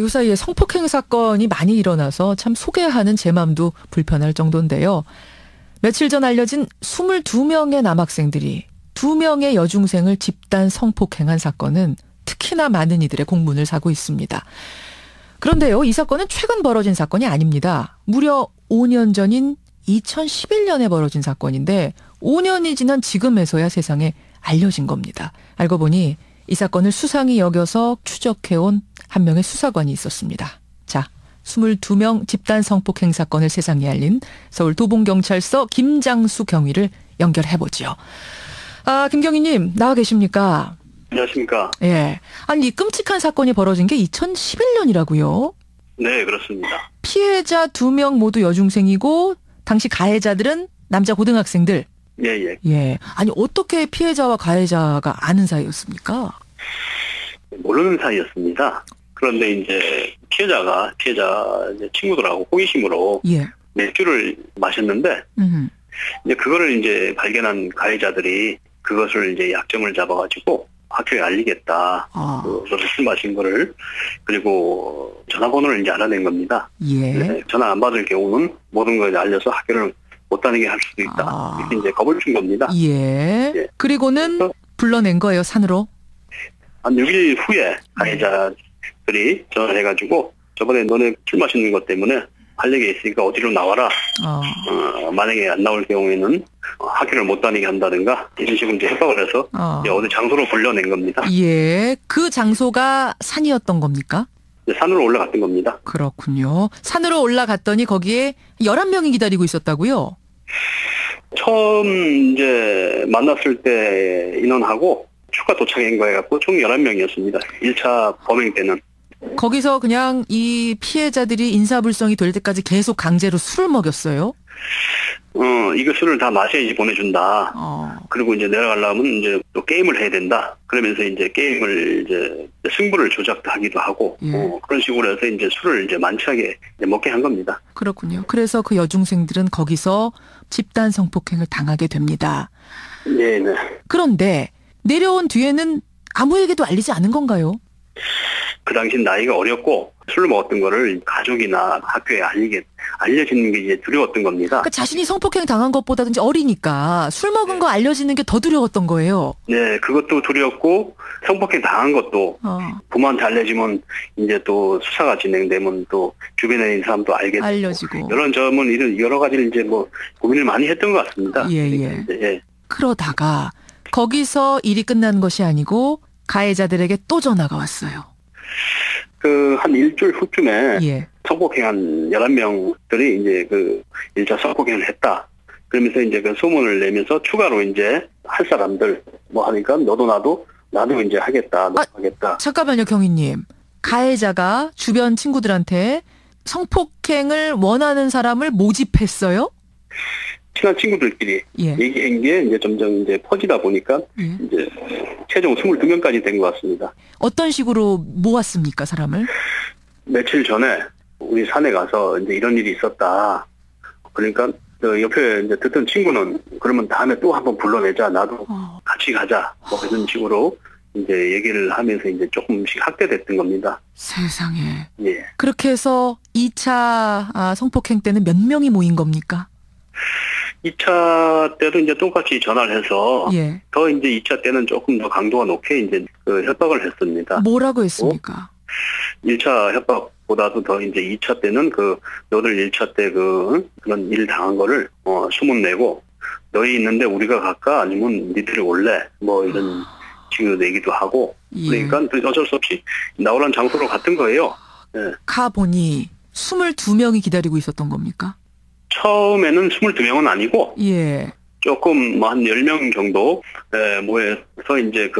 요 사이에 성폭행 사건이 많이 일어나서 참 소개하는 제 마음도 불편할 정도인데요. 며칠 전 알려진 22명의 남학생들이 2명의 여중생을 집단 성폭행한 사건은 특히나 많은 이들의 공분을 사고 있습니다. 그런데요, 이 사건은 최근 벌어진 사건이 아닙니다. 무려 5년 전인 2011년에 벌어진 사건인데 5년이 지난 지금에서야 세상에 알려진 겁니다. 알고 보니 이 사건을 수상히 여겨서 추적해온 한 명의 수사관이 있었습니다. 자, 22명 집단 성폭행 사건을 세상에 알린 서울 도봉경찰서 김장수 경위를 연결해보죠. 아, 김경위님 나와 계십니까? 안녕하십니까. 예. 아니, 이 끔찍한 사건이 벌어진 게 2011년이라고요? 네, 그렇습니다. 피해자 2명 모두 여중생이고 당시 가해자들은 남자 고등학생들. 예. 예. 아니, 어떻게 피해자와 가해자가 아는 사이였습니까? 모르는 사이였습니다. 그런데 이제 피해자 이제 친구들하고 호기심으로 예. 맥주를 마셨는데 이제 그거를 이제 발견한 가해자들이 그것을 이제 약점을 잡아가지고 학교에 알리겠다. 그거를 술 마신 거를. 그리고 전화번호를 이제 알아낸 겁니다. 예. 전화 안 받을 경우는 모든 걸 알려서 학교를 못 다니게 할 수도 있다. 이렇게 이제 겁을 준 겁니다. 예. 그리고는 불러낸 거예요, 산으로? 한 6일 후에 가해자들이 전화를 해가지고 저번에 너네 술 마시는 것 때문에 할 얘기 있으니까 어디로 나와라. 만약에 안 나올 경우에는 학교를 못 다니게 한다든가 이런 식으로 이제 협박을 해서 이제 어느 장소로 불러낸 겁니다. 예. 그 장소가 산이었던 겁니까? 산으로 올라갔던 겁니다. 그렇군요. 산으로 올라갔더니 거기에 11명이 기다리고 있었다고요? 처음 이제 만났을 때 인원하고 추가 도착한 거 해갖고 총 11명이었습니다. 1차 범행 때는. 거기서 그냥 이 피해자들이 인사불성이 될 때까지 계속 강제로 술을 먹였어요? 이거 술을 다 마셔야지 보내준다. 그리고 이제 내려가려면 이제 또 게임을 해야 된다. 그러면서 이제 게임을 이제 승부를 조작하기도 하고, 그런 식으로 해서 이제 술을 이제 만취하게 먹게 한 겁니다. 그렇군요. 그래서 그 여중생들은 거기서 집단 성폭행을 당하게 됩니다. 네. 그런데 내려온 뒤에는 아무에게도 알리지 않은 건가요? 그 당시 나이가 어렸고 술을 먹었던 거를 가족이나 학교에 알려지는 게 이제 두려웠던 겁니다. 그러니까 자신이 성폭행 당한 것보다든지 어리니까 술 먹은 거 알려지는 게 더 두려웠던 거예요. 네, 그것도 두려웠고 성폭행 당한 것도 부모한테 알려지면 이제 또 수사가 진행되면 또 주변에 있는 사람도 알겠고 알려지고 이런 점은 이런 여러 가지를 이제 뭐 고민을 많이 했던 것 같습니다. 예. 그러다가 거기서 일이 끝난 것이 아니고 가해자들에게 또 전화가 왔어요. 한 일주일 후쯤에 성폭행한 11명들이 이제 그 1차 성폭행을 했다. 그러면서 이제 그 소문을 내면서 추가로 이제 할 사람들 뭐 하니까 나도 이제 하겠다. 하겠다. 잠깐만요, 경위님. 가해자가 주변 친구들한테 성폭행을 원하는 사람을 모집했어요? 친한 친구들끼리 얘기한 게 이제 점점 이제 퍼지다 보니까 이제 최종 22명까지 된 것 같습니다. 어떤 식으로 모았습니까, 사람을? 며칠 전에 우리 산에 가서 이제 이런 일이 있었다. 그러니까 그 옆에 이제 듣던 친구는 그러면 다음에 또 한번 불러내자. 나도 같이 가자. 뭐 이런 식으로 이제 얘기를 하면서 이제 조금씩 확대됐던 겁니다. 세상에. 예. 그렇게 해서 2차 성폭행 때는 몇 명이 모인 겁니까? 2차 때도 이제 똑같이 전화를 해서 더 이제 2차 때는 조금 더 강도가 높게 이제 그 협박을 했습니다. 뭐라고 했습니까? 1차 협박보다도 더 이제 2차 때는 너들 1차 때 그런 일 당한 거를 소문 내고 너희 있는데 우리가 갈까 아니면 니들이 올래 뭐 이런 식으로 얘기도 하고 그러니까 어쩔 수 없이 나오란 장소로 갔던 거예요. 가보니 22명이 기다리고 있었던 겁니까? 처음에는 22명은 아니고, 조금 뭐 한 10명 정도, 모여서 이제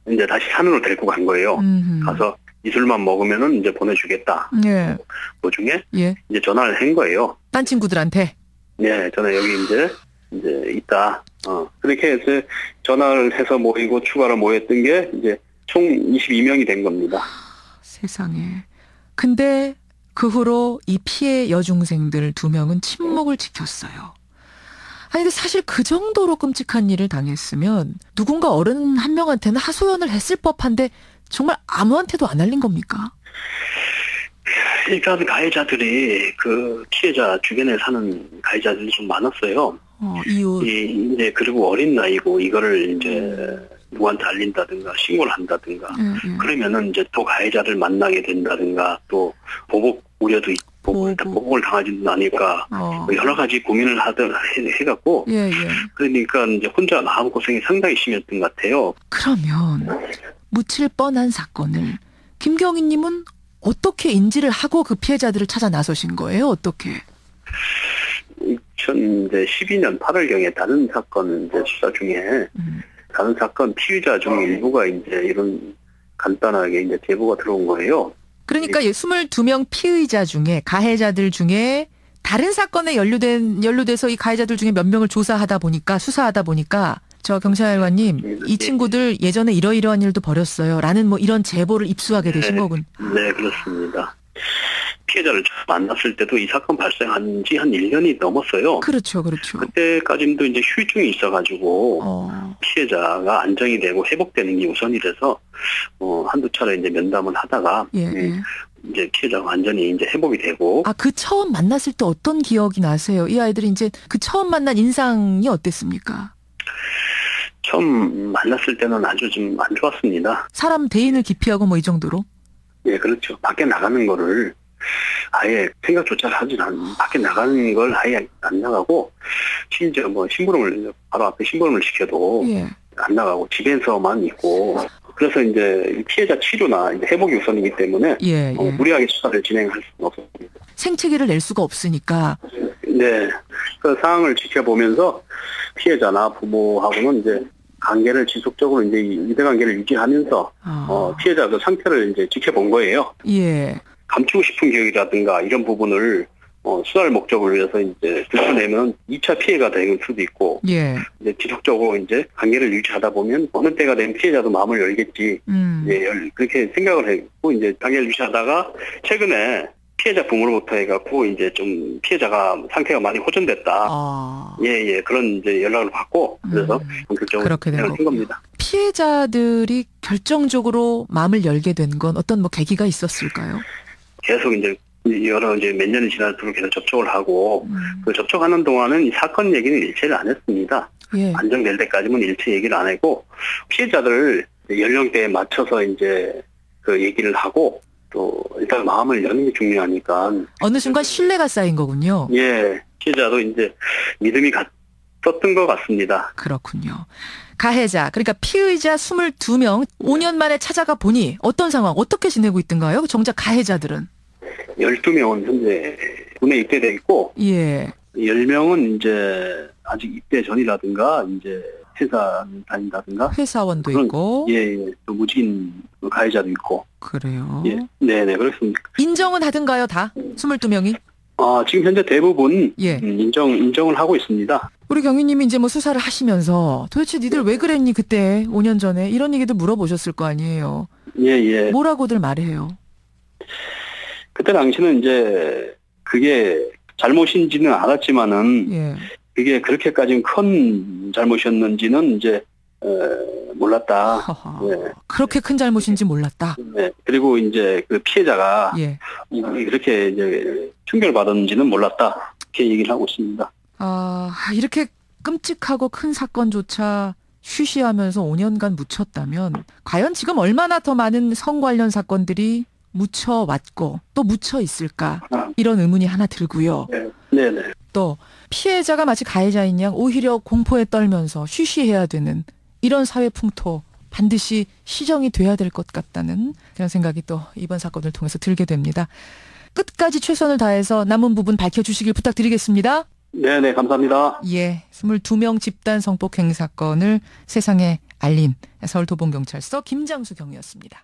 이제 다시 산으로 데리고 간 거예요. 가서 이 술만 먹으면은 이제 보내주겠다. 그 중에, 이제 전화를 한 거예요. 딴 친구들한테? 네, 전화 여기 이제 있다. 그렇게 해서 전화를 해서 모이고 추가로 모였던 게 이제 총 22명이 된 겁니다. 세상에. 근데, 그 후로 이 피해 여중생들 2명은 침묵을 지켰어요. 아니, 근데 사실 그 정도로 끔찍한 일을 당했으면 누군가 어른 한 명한테는 하소연을 했을 법한데 정말 아무한테도 안 알린 겁니까? 일단 가해자들이 그 피해자 주변에 사는 가해자들이 좀 많았어요. 이웃. 이제 그리고 어린 나이고 이거를 이제 누구한테 알린다든가 신고를 한다든가 그러면은 이제 또 가해자를 만나게 된다든가 또 보복 우려도 있고 보복을 당하지는 않을까 여러 가지 고민을 해갖고 그러니까 이제 혼자 마음고생이 상당히 심했던 것 같아요. 그러면 묻힐 뻔한 사건을 김경희님은 어떻게 인지를 하고 그 피해자들을 찾아 나서신 거예요? 어떻게? 2012년 8월경에 다른 사건 이제 수사 중에 다른 사건 피의자 중 일부가 이제 이런 간단하게 이제 제보가 들어온 거예요. 그러니까 22명 피의자 중에 가해자들 중에 다른 사건에 연루돼서 이 가해자들 중에 몇 명을 수사하다 보니까 저 경찰관님 이 친구들 예전에 이러이러한 일도 벌였어요라는 뭐 이런 제보를 입수하게 되신 거군. 네, 그렇습니다. 피해자를 만났을 때도 이 사건 발생한 지 한 1년이 넘었어요. 그렇죠. 그때까지도 이제 휴유증이 있어가지고 피해자가 안정이 되고 회복되는 게 우선이라서 한두 차례 이제 면담을 하다가 이제 피해자가 완전히 이제 회복이 되고. 그 처음 만났을 때 어떤 기억이 나세요? 이 아이들이 이제 그 처음 만난 인상이 어땠습니까? 처음 만났을 때는 아주 좀 안 좋았습니다. 사람 대인을 기피하고 뭐 이 정도로? 예, 그렇죠. 밖에 나가는 거를 아예 생각조차 하지 밖에 나가는 걸 아예 안 나가고, 심지어 뭐 바로 앞에 심부름을 시켜도 안 나가고 집에서만 있고, 그래서 이제 피해자 치료나 이제 회복이 우선이기 때문에 무리하게 수사를 진행할 수는 없습니다. 생채기를 낼 수가 없으니까. 네. 그 상황을 지켜보면서 피해자나 부모하고는 이제 관계를 지속적으로 이제 유대 관계를 유지하면서 피해자 그 상태를 이제 지켜본 거예요. 감추고 싶은 기억이라든가 이런 부분을 수사를 목적으로 위해서 이제 들춰내면 2차 피해가 될 수도 있고, 이제 지속적으로 이제 관계를 유지하다 보면 어느 때가 되면 피해자도 마음을 열겠지. 그렇게 생각을 했고, 이제 관계를 유지하다가 최근에 피해자 부모로부터 해갖고 이제 좀 피해자가 상태가 많이 호전됐다. 그런 이제 연락을 받고 그래서 본격적으로 그렇게 된 겁니다. 피해자들이 결정적으로 마음을 열게 된 건 어떤 뭐 계기가 있었을까요? 계속 이제 몇 년이 지나도록 계속 접촉을 하고 그 접촉하는 동안은 이 사건 얘기는 일체를 안 했습니다. 안정될 때까지는 일체 얘기를 안 했고 피해자들 연령대에 맞춰서 이제 그 얘기를 하고 또 일단 마음을 여는 게 중요하니까 어느 순간 신뢰가 쌓인 거군요. 피해자도 이제 믿음이 갔었던 것 같습니다. 그렇군요. 가해자 그러니까 피의자 22명 5년 만에 찾아가 보니 어떤 상황 어떻게 지내고 있던가요? 정작 가해자들은 12명은 현재 군에 입대돼 있고 10명은 이제 아직 입대 전이라든가 이제 회사 다닌다든가 회사원도 있고 또 무직인 가해자도 있고 그래요. 네네 그렇습니다. 인정은 하든가요 다 22명이? 지금 현재 대부분 인정을 하고 있습니다. 우리 경위님이 이제 뭐 수사를 하시면서 도대체 니들 왜 그랬니 그때 5년 전에 이런 얘기도 물어보셨을 거 아니에요. 뭐라고들 말해요? 그때 당시는 이제 그게 잘못인지는 알았지만은 그게 그렇게까지 큰 잘못이었는지는 이제 몰랐다. 그렇게 큰 잘못인지 몰랐다. 그리고 이제 그 피해자가 그렇게 이제 충격을 받았는지는 몰랐다. 이렇게 얘기를 하고 있습니다. 이렇게 끔찍하고 큰 사건조차 쉬쉬하면서 5년간 묻혔다면 과연 지금 얼마나 더 많은 성 관련 사건들이 묻혀왔고 또 묻혀 있을까 이런 의문이 하나 들고요. 또 피해자가 마치 가해자인 양 오히려 공포에 떨면서 쉬쉬해야 되는 이런 사회 풍토 반드시 시정이 돼야 될 것 같다는 그런 생각이 또 이번 사건을 통해서 들게 됩니다. 끝까지 최선을 다해서 남은 부분 밝혀주시길 부탁드리겠습니다. 네네 감사합니다. 22명 집단 성폭행 사건을 세상에 알린 서울도봉경찰서 김장수 경위였습니다.